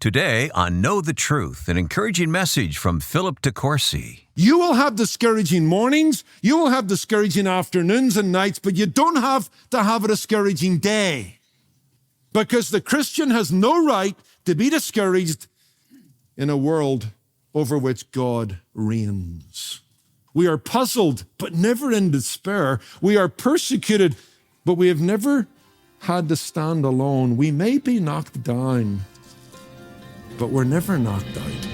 Today on Know the Truth, an encouraging message from Philip de Courcy. You will have discouraging mornings, you will have discouraging afternoons and nights, but you don't have to have a discouraging day. Because the Christian has no right to be discouraged in a world over which God reigns. We are puzzled, but never in despair. We are persecuted, but we have never had to stand alone. We may be knocked down, but we're never knocked out.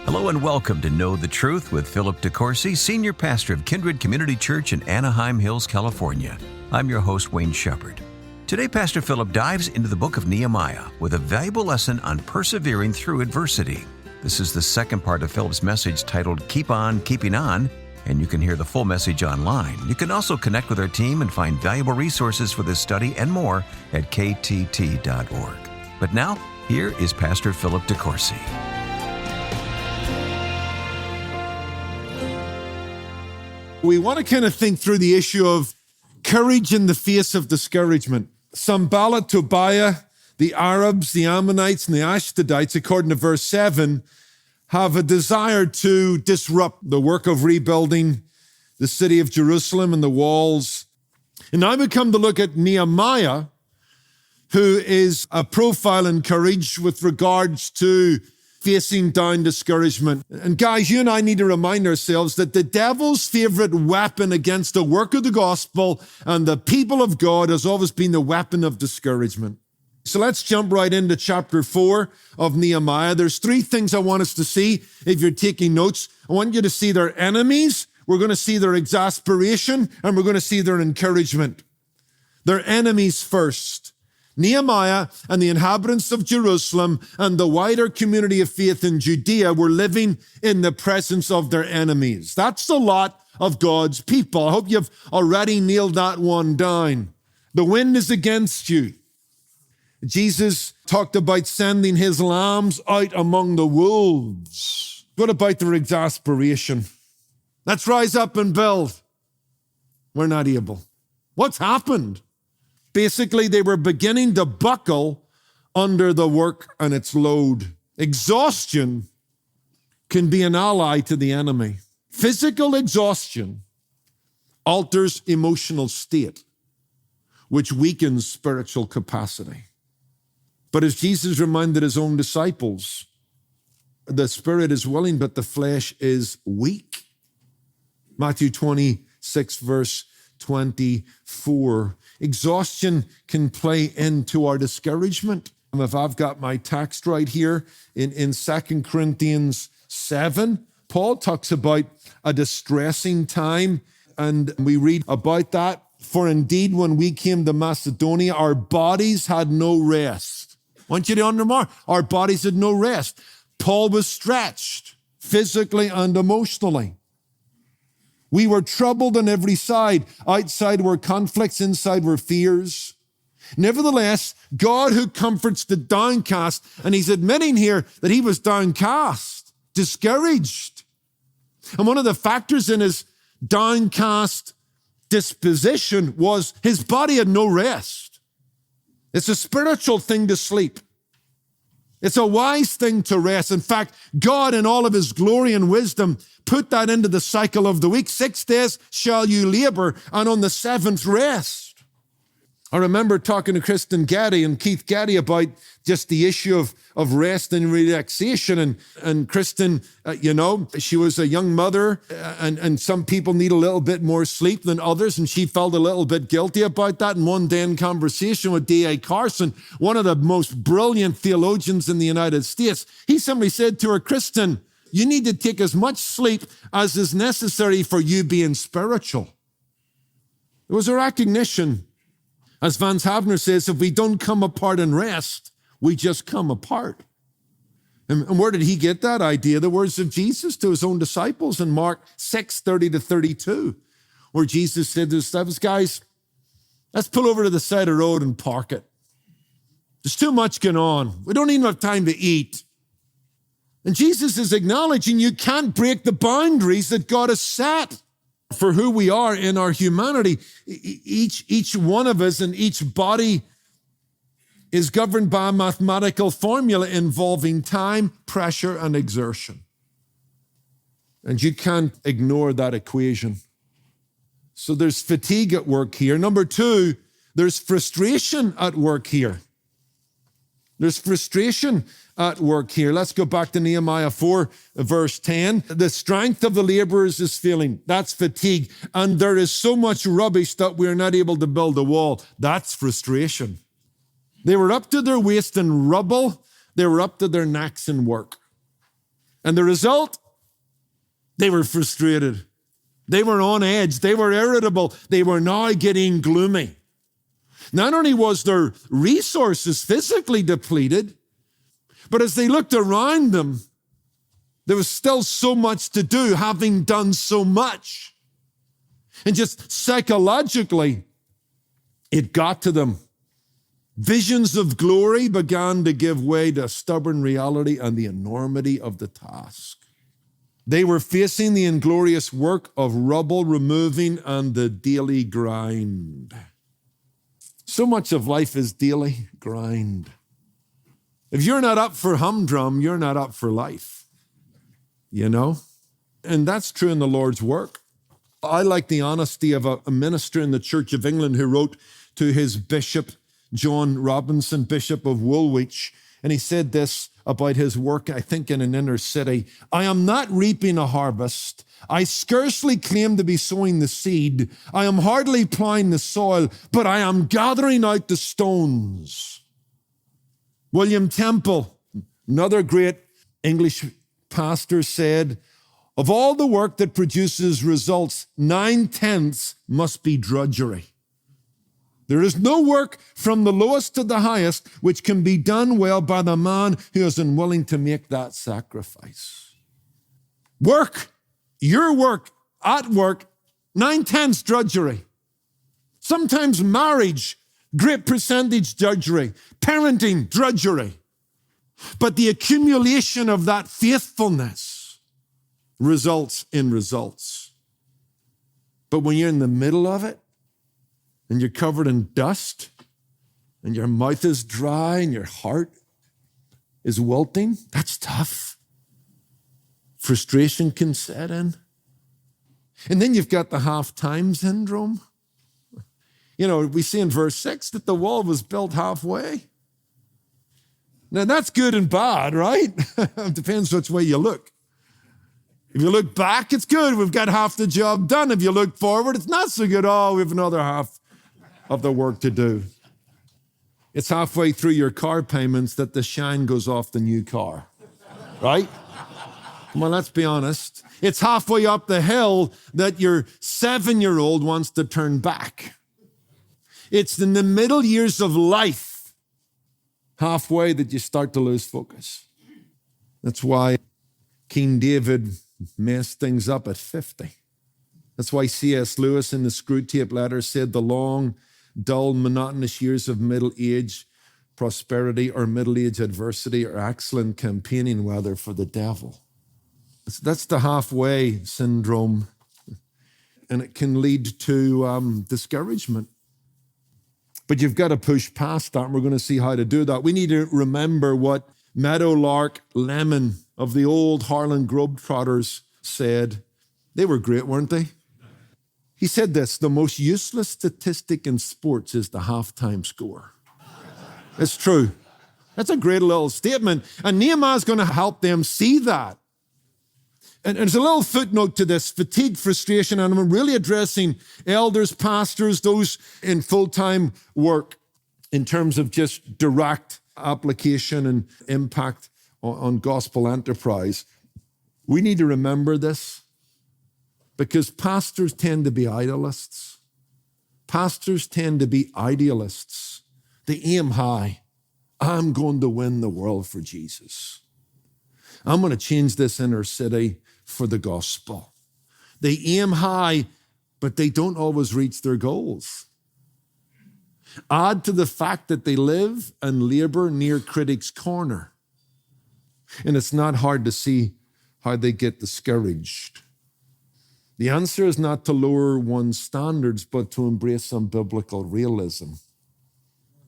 Hello and welcome to Know the Truth with Philip de Courcy, Senior Pastor of Kindred Community Church in Anaheim Hills, California. I'm your host, Wayne Shepherd. Today, Pastor Philip dives into the book of Nehemiah with a valuable lesson on persevering through adversity. This is the second part of Philip's message titled Keep On Keeping On, and you can hear the full message online. You can also connect with our team and find valuable resources for this study and more at ktt.org. But now, here is Pastor Philip de Courcy. We want to kind of think through the issue of courage in the face of discouragement. Sanballat, Tobiah, the Arabs, the Ammonites, and the Ashdodites, according to verse 7, have a desire to disrupt the work of rebuilding the city of Jerusalem and the walls. And now we come to look at Nehemiah, who is a profile in courage with regards to facing down discouragement. And guys, you and I need to remind ourselves that the devil's favorite weapon against the work of the gospel and the people of God has always been the weapon of discouragement. So let's jump right into chapter 4 of Nehemiah. There's three things I want us to see if you're taking notes. I want you to see their enemies, we're going to see their exasperation, and we're going to see their encouragement. Their enemies first. Nehemiah and the inhabitants of Jerusalem and the wider community of faith in Judea were living in the presence of their enemies. That's the lot of God's people. I hope you've already nailed that one down. The wind is against you. Jesus talked about sending his lambs out among the wolves. What about their exasperation? Let's rise up and build. We're not able. What's happened? Basically, they were beginning to buckle under the work and its load. Exhaustion can be an ally to the enemy. Physical exhaustion alters emotional state, which weakens spiritual capacity. But as Jesus reminded his own disciples, the spirit is willing, but the flesh is weak. Matthew 26, verse 24. Exhaustion can play into our discouragement. If I've got my text right here in 2 Corinthians 7, Paul talks about a distressing time, and we read about that. For indeed, when we came to Macedonia, our bodies had no rest. I want you to underline, our bodies had no rest. Paul was stretched physically and emotionally. We were troubled on every side. Outside were conflicts, inside were fears. Nevertheless, God who comforts the downcast, and he's admitting here that he was downcast, discouraged. And one of the factors in his downcast disposition was his body had no rest. It's a spiritual thing to sleep. It's a wise thing to rest. In fact, God in all of his glory and wisdom put that into the cycle of the week. 6 days shall you labor, and on the seventh rest. I remember talking to Kristen Gaddy and Keith Gaddy about just the issue of rest and relaxation. And Kristen, she was a young mother, and some people need a little bit more sleep than others, and she felt a little bit guilty about that. And one day in conversation with D.A. Carson, one of the most brilliant theologians in the United States, he simply said to her, Kristen, you need to take as much sleep as is necessary for you being spiritual. It was a recognition. As Vance Havner says, if we don't come apart and rest, we just come apart. And where did he get that idea? The words of Jesus to his own disciples in Mark 6:30-32, where Jesus said to his disciples, guys, let's pull over to the side of the road and park it. There's too much going on. We don't even have time to eat. And Jesus is acknowledging you can't break the boundaries that God has set for who we are in our humanity. Each one of us and each body is governed by a mathematical formula involving time, pressure, and exertion. And you can't ignore that equation. So there's fatigue at work here. Number two, there's frustration at work here. There's frustration at work here. Let's go back to Nehemiah 4, verse 10. The strength of the laborers is failing. That's fatigue. And there is so much rubbish that we're not able to build a wall. That's frustration. They were up to their waist in rubble. They were up to their necks in work. And the result, they were frustrated. They were on edge. They were irritable. They were now getting gloomy. Not only was their resources physically depleted, but as they looked around them, there was still so much to do, having done so much. And just psychologically, it got to them. Visions of glory began to give way to stubborn reality and the enormity of the task. They were facing the inglorious work of rubble removing and the daily grind. So much of life is daily grind. If you're not up for humdrum, you're not up for life, you know? And that's true in the Lord's work. I like the honesty of a minister in the Church of England who wrote to his bishop, John Robinson, Bishop of Woolwich, and he said this about his work, I think in an inner city. I am not reaping a harvest. I scarcely claim to be sowing the seed. I am hardly plowing the soil, but I am gathering out the stones. William Temple, another great English pastor, said, of all the work that produces results, 9/10 must be drudgery. There is no work from the lowest to the highest which can be done well by the man who is unwilling to make that sacrifice. Work, your work, at work, 9/10 drudgery. Sometimes marriage, great percentage drudgery. Parenting, drudgery. But the accumulation of that faithfulness results in results. But when you're in the middle of it, and you're covered in dust, and your mouth is dry, and your heart is wilting, that's tough. Frustration can set in. And then you've got the half-time syndrome. You know, we see in verse 6 that the wall was built halfway. Now, that's good and bad, right? It depends which way you look. If you look back, it's good. We've got half the job done. If you look forward, it's not so good. Oh, we have another half of the work to do. It's halfway through your car payments that the shine goes off the new car, right? Come on, let's be honest. It's halfway up the hill that your 7-year-old wants to turn back. It's in the middle years of life, halfway, that you start to lose focus. That's why King David messed things up at 50. That's why C.S. Lewis in the Screwtape Letter said the long, dull, monotonous years of middle age prosperity or middle age adversity are excellent campaigning weather for the devil. That's the halfway syndrome, and it can lead to discouragement. But you've got to push past that, and we're going to see how to do that. We need to remember what Meadowlark Lemon of the old Harlan Globetrotters said. They were great, weren't they? He said this, the most useless statistic in sports is the halftime score. It's true. That's a great little statement. And Nehemiah's going to help them see that. And there's a little footnote to this, fatigue, frustration, and I'm really addressing elders, pastors, those in full-time work in terms of just direct application and impact on gospel enterprise. We need to remember this because pastors tend to be idealists. Pastors tend to be idealists. They aim high. I'm going to win the world for Jesus. I'm going to change this inner city for the gospel. They aim high, but they don't always reach their goals. Add to the fact that they live and labor near critics' corner. And it's not hard to see how they get discouraged. The answer is not to lower one's standards, but to embrace some biblical realism.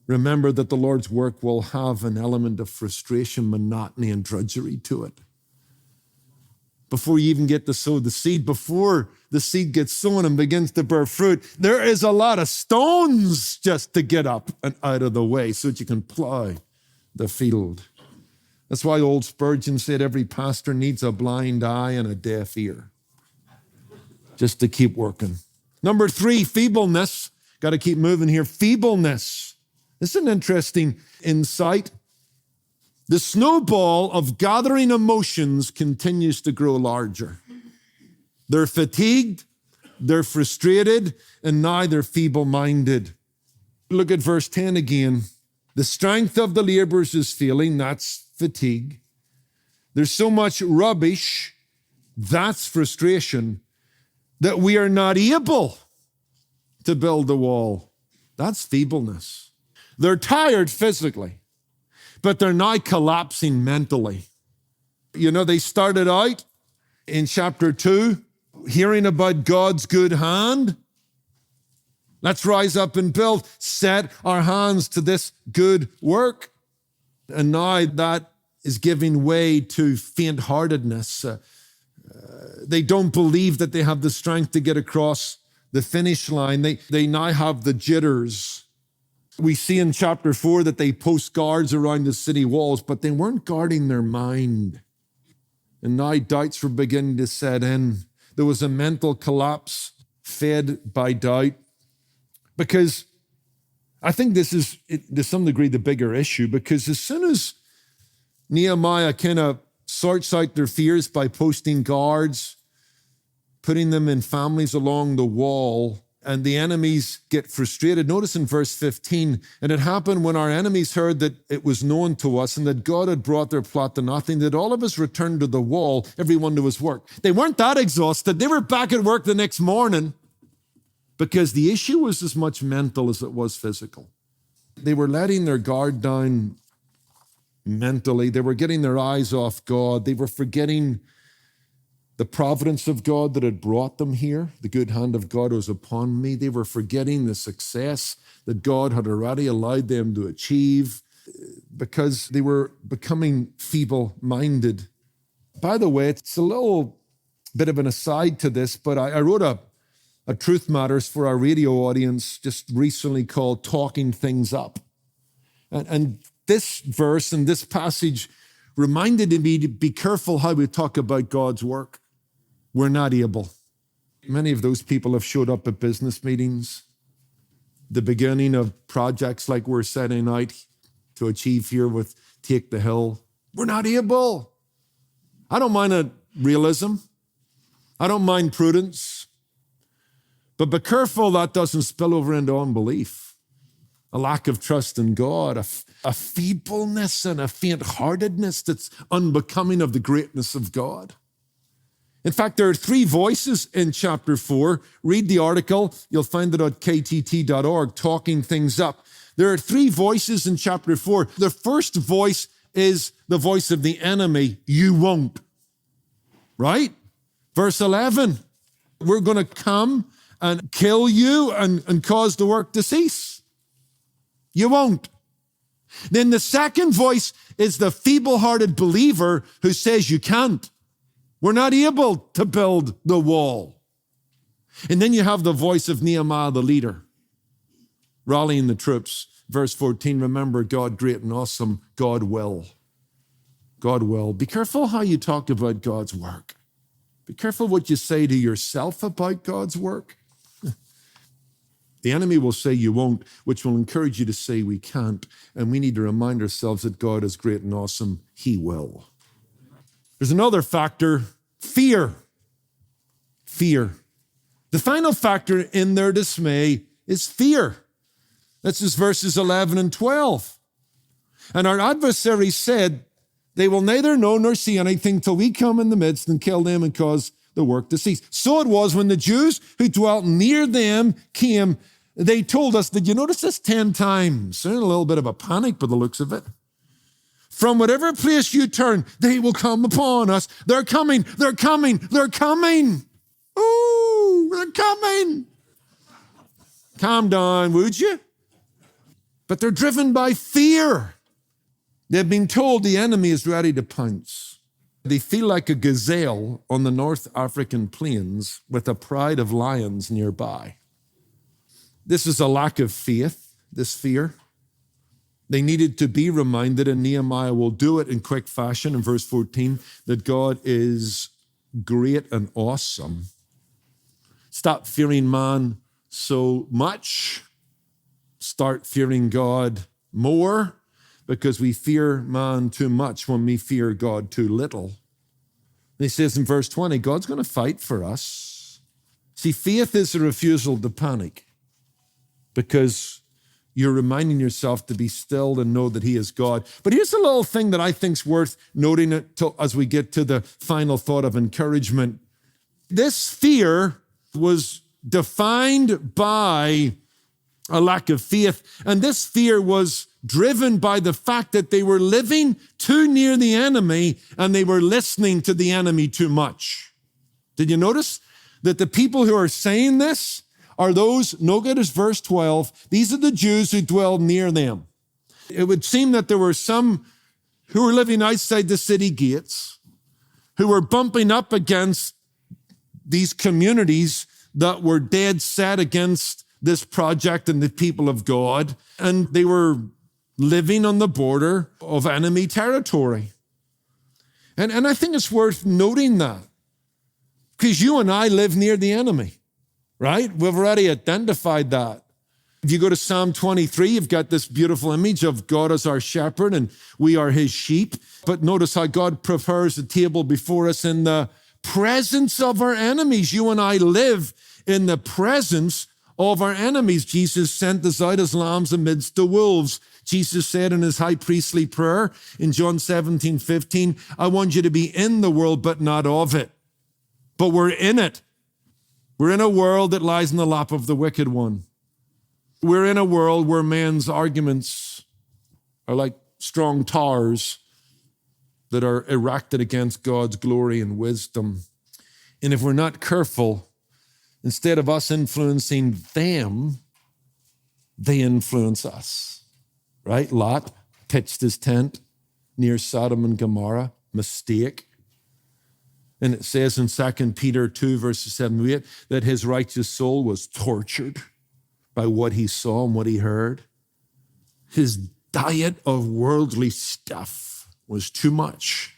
Remember that the Lord's work will have an element of frustration, monotony, and drudgery to it. Before you even get to sow the seed, before the seed gets sown and begins to bear fruit, there is a lot of stones just to get up and out of the way so that you can plow the field. That's why old Spurgeon said every pastor needs a blind eye and a deaf ear just to keep working. Number 3, feebleness. Got to keep moving here. Feebleness. This is an interesting insight. The snowball of gathering emotions continues to grow larger. They're fatigued, they're frustrated, and now they're feeble-minded. Look at verse 10 again. The strength of the laborers is failing, that's fatigue. There's so much rubbish, that's frustration, that we are not able to build the wall. That's feebleness. They're tired physically, but they're now collapsing mentally. You know, they started out in chapter 2, hearing about God's good hand. Let's rise up and build, set our hands to this good work. And now that is giving way to faint-heartedness. They don't believe that they have the strength to get across the finish line. They now have the jitters. We see in chapter 4 that they post guards around the city walls, but they weren't guarding their mind. And now doubts were beginning to set in. There was a mental collapse fed by doubt. Because I think this is, to some degree, the bigger issue, because as soon as Nehemiah kind of sorts out their fears by posting guards, putting them in families along the wall, and the enemies get frustrated. Notice in verse 15, and it happened when our enemies heard that it was known to us and that God had brought their plot to nothing, that all of us returned to the wall, everyone to his work. They weren't that exhausted. They were back at work the next morning because the issue was as much mental as it was physical. They were letting their guard down mentally. They were getting their eyes off God. They were forgetting the providence of God that had brought them here. The good hand of God was upon me. They were forgetting the success that God had already allowed them to achieve because they were becoming feeble-minded. By the way, it's a little bit of an aside to this, but I wrote a Truth Matters for our radio audience just recently called Talking Things Up. And this verse and this passage reminded me to be careful how we talk about God's work. We're not able. Many of those people have showed up at business meetings, the beginning of projects like we're setting out to achieve here with Take the Hill. We're not able. I don't mind a realism. I don't mind prudence. But be careful that doesn't spill over into unbelief, a lack of trust in God, a feebleness and a faint-heartedness that's unbecoming of the greatness of God. In fact, there are 3 voices in chapter 4. Read the article. You'll find it at ktt.org, Talking Things Up. There are 3 voices in chapter 4. The first voice is the voice of the enemy. You won't. Right? Verse 11. We're going to come and kill you and cause the work to cease. You won't. Then the second voice is the feeble-hearted believer who says you can't. We're not able to build the wall. And then you have the voice of Nehemiah, the leader, rallying the troops. Verse 14, remember God great and awesome, God will. God will. Be careful how you talk about God's work. Be careful what you say to yourself about God's work. The enemy will say you won't, which will encourage you to say we can't. And we need to remind ourselves that God is great and awesome. He will. There's another factor, fear. Fear. The final factor in their dismay is fear. That's just verses 11 and 12. And our adversary said They will neither know nor see anything till we come in the midst and kill them and cause the work to cease. So it was when the Jews who dwelt near them came, they told us, did you notice this 10 times? They're in a little bit of a panic by the looks of it. From whatever place you turn, they will come upon us. They're coming, they're coming, they're coming. Ooh, they're coming. Calm down, would you? But they're driven by fear. They've been told the enemy is ready to pounce. They feel like a gazelle on the North African plains with a pride of lions nearby. This is a lack of faith, this fear. They needed to be reminded, and Nehemiah will do it in quick fashion in verse 14, that God is great and awesome. Stop fearing man so much. Start fearing God more, because we fear man too much when we fear God too little. He says in verse 20, God's going to fight for us. See, faith is a refusal to panic, because you're reminding yourself to be still and know that he is God. But here's a little thing that I think's worth noting as we get to the final thought of encouragement. This fear was defined by a lack of faith, and this fear was driven by the fact that they were living too near the enemy and they were listening to the enemy too much. Did you notice that the people who are saying this are those, notice verse 12, these are the Jews who dwelled near them. It would seem that there were some who were living outside the city gates, who were bumping up against these communities that were dead set against this project and the people of God, and they were living on the border of enemy territory. And I think it's worth noting that, because you and I live near the enemy. Right? We've already identified that. If you go to Psalm 23, you've got this beautiful image of God as our shepherd and we are his sheep. But notice how God prepares a table before us in the presence of our enemies. You and I live in the presence of our enemies. Jesus sent us out as lambs amidst the wolves. Jesus said in his high priestly prayer in John 17:15, I want you to be in the world, but not of it. But we're in it. We're in a world that lies in the lap of the wicked one. We're in a world where men's arguments are like strong towers that are erected against God's glory and wisdom. And if we're not careful, instead of us influencing them, they influence us, right? Lot pitched his tent near Sodom and Gomorrah, mistake. And it says in 2 Peter 2, verses 7 to 8, that his righteous soul was tortured by what he saw and what he heard. His diet of worldly stuff was too much.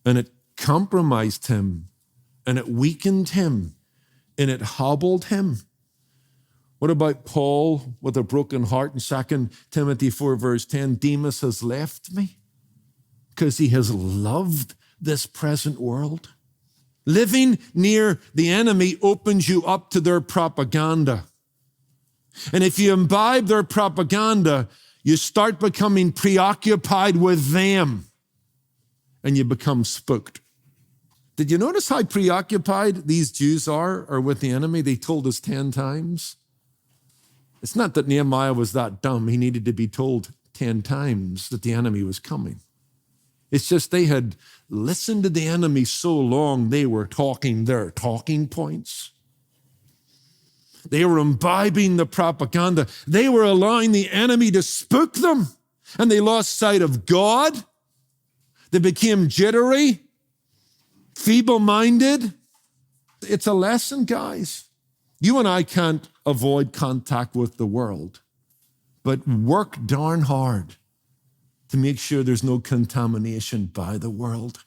And it compromised him, and it weakened him, and it hobbled him. What about Paul with a broken heart in 2 Timothy 4, verse 10? Demas has left me because he has loved this present world. Living near the enemy opens you up to their propaganda. And if you imbibe their propaganda, you start becoming preoccupied with them and you become spooked. Did you notice how preoccupied these Jews are with the enemy? They told us 10 times. It's not that Nehemiah was that dumb. He needed to be told 10 times that the enemy was coming. It's just they had listened to the enemy so long, they were talking their talking points. They were imbibing the propaganda. They were allowing the enemy to spook them, and they lost sight of God. They became jittery, feeble-minded. It's a lesson, guys. You and I can't avoid contact with the world, but work darn hard to make sure there's no contamination by the world.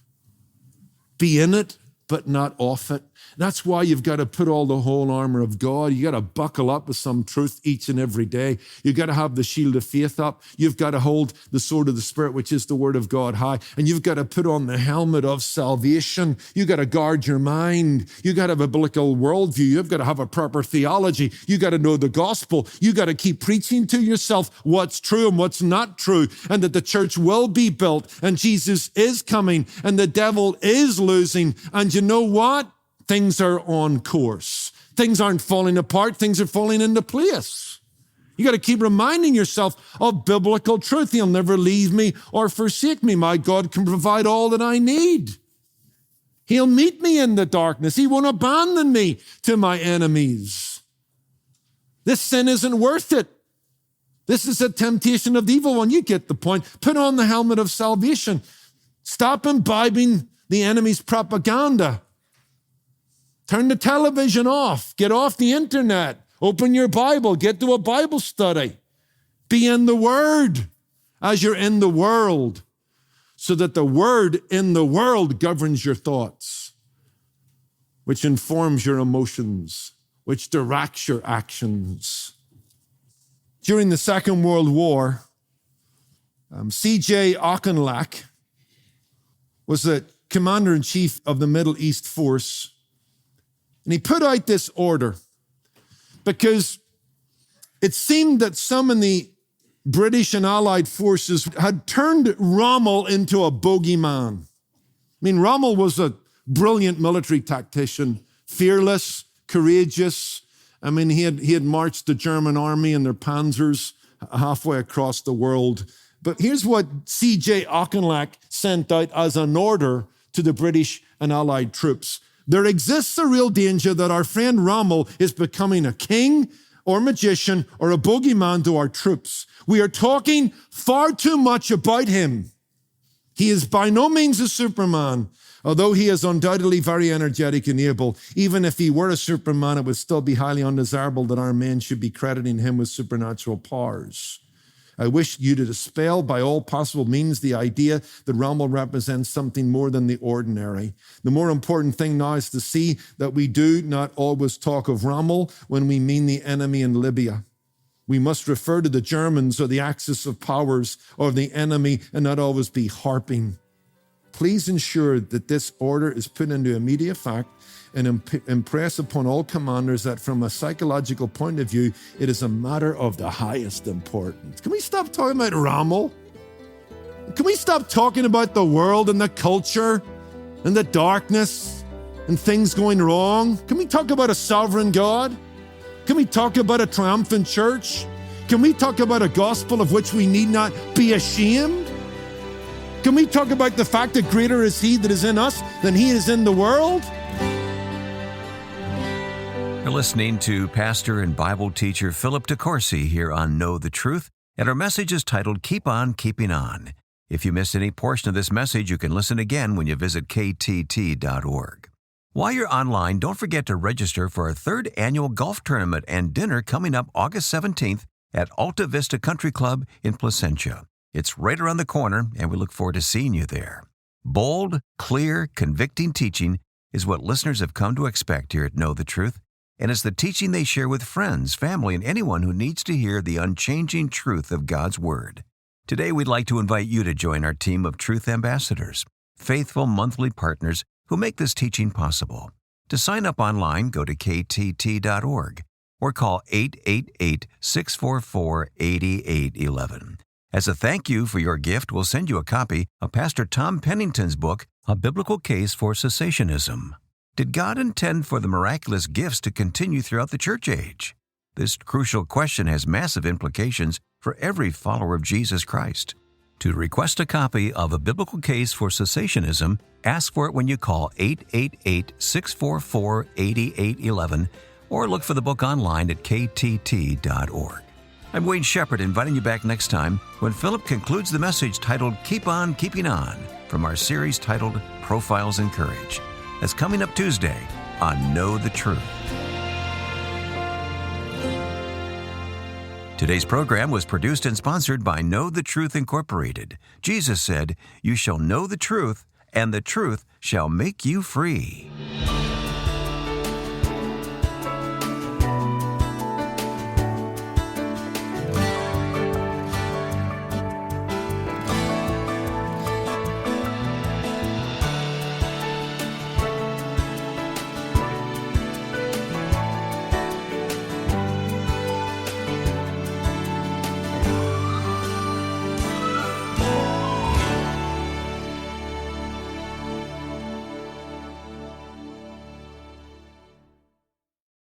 Be in it, but not off it. That's why you've got to put all the whole armor of God. You got to buckle up with some truth each and every day. You've got to have the shield of faith up. You've got to hold the sword of the Spirit, which is the word of God, high. And you've got to put on the helmet of salvation. You've got to guard your mind. You've got to have a biblical worldview. You've got to have a proper theology. You've got to know the gospel. You've got to keep preaching to yourself what's true and what's not true, and that the church will be built, and Jesus is coming, and the devil is losing. And you know what? Things are on course. Things aren't falling apart. Things are falling into place. You got to keep reminding yourself of biblical truth. He'll never leave me or forsake me. My God can provide all that I need. He'll meet me in the darkness. He won't abandon me to my enemies. This sin isn't worth it. This is a temptation of the evil one. You get the point. Put on the helmet of salvation. Stop imbibing the enemy's propaganda. Turn the television off. Get off the internet. Open your Bible. Get to a Bible study. Be in the Word as you're in the world, so that the Word in the world governs your thoughts, which informs your emotions, which directs your actions. During the Second World War, C.J. Auchinleck was the commander-in-chief of the Middle East force. And he put out this order because it seemed that some in the British and Allied forces had turned Rommel into a bogeyman. I mean, Rommel was a brilliant military tactician, fearless, courageous. I mean, he had marched the German army and their panzers halfway across the world. But here's what C.J. Auchinleck sent out as an order to the British and Allied troops. There exists a real danger that our friend Rommel is becoming a king or magician or a bogeyman to our troops. We are talking far too much about him. He is by no means a Superman, although he is undoubtedly very energetic and able. Even if he were a Superman, it would still be highly undesirable that our men should be crediting him with supernatural powers. I wish you to dispel by all possible means the idea that Rommel represents something more than the ordinary. The more important thing now is to see that we do not always talk of Rommel when we mean the enemy in Libya. We must refer to the Germans or the axis of powers or the enemy and not always be harping. Please ensure that this order is put into immediate effect and impress upon all commanders that from a psychological point of view, it is a matter of the highest importance. Can we stop talking about Rommel? Can we stop talking about the world and the culture and the darkness and things going wrong? Can we talk about a sovereign God? Can we talk about a triumphant church? Can we talk about a gospel of which we need not be ashamed? Can we talk about the fact that greater is he that is in us than he is in the world? You're listening to pastor and Bible teacher Philip Courcy here on Know the Truth, and our message is titled Keep On Keeping On. If you missed any portion of this message, you can listen again when you visit ktt.org. While you're online, don't forget to register for our third annual golf tournament and dinner coming up August 17th at Alta Vista Country Club in Placentia. It's right around the corner, and we look forward to seeing you there. Bold, clear, convicting teaching is what listeners have come to expect here at Know the Truth, and it's the teaching they share with friends, family, and anyone who needs to hear the unchanging truth of God's Word. Today, we'd like to invite you to join our team of Truth Ambassadors, faithful monthly partners who make this teaching possible. To sign up online, go to ktt.org or call 888-644-8811. As a thank you for your gift, we'll send you a copy of Pastor Tom Pennington's book, A Biblical Case for Cessationism. Did God intend for the miraculous gifts to continue throughout the church age? This crucial question has massive implications for every follower of Jesus Christ. To request a copy of A Biblical Case for Cessationism, ask for it when you call 888-644-8811 or look for the book online at ktt.org. I'm Wayne Shepherd, inviting you back next time when Philip concludes the message titled Keep On Keeping On from our series titled Profiles in Courage. That's coming up Tuesday on Know the Truth. Today's program was produced and sponsored by Know the Truth Incorporated. Jesus said, "You shall know the truth, and the truth shall make you free."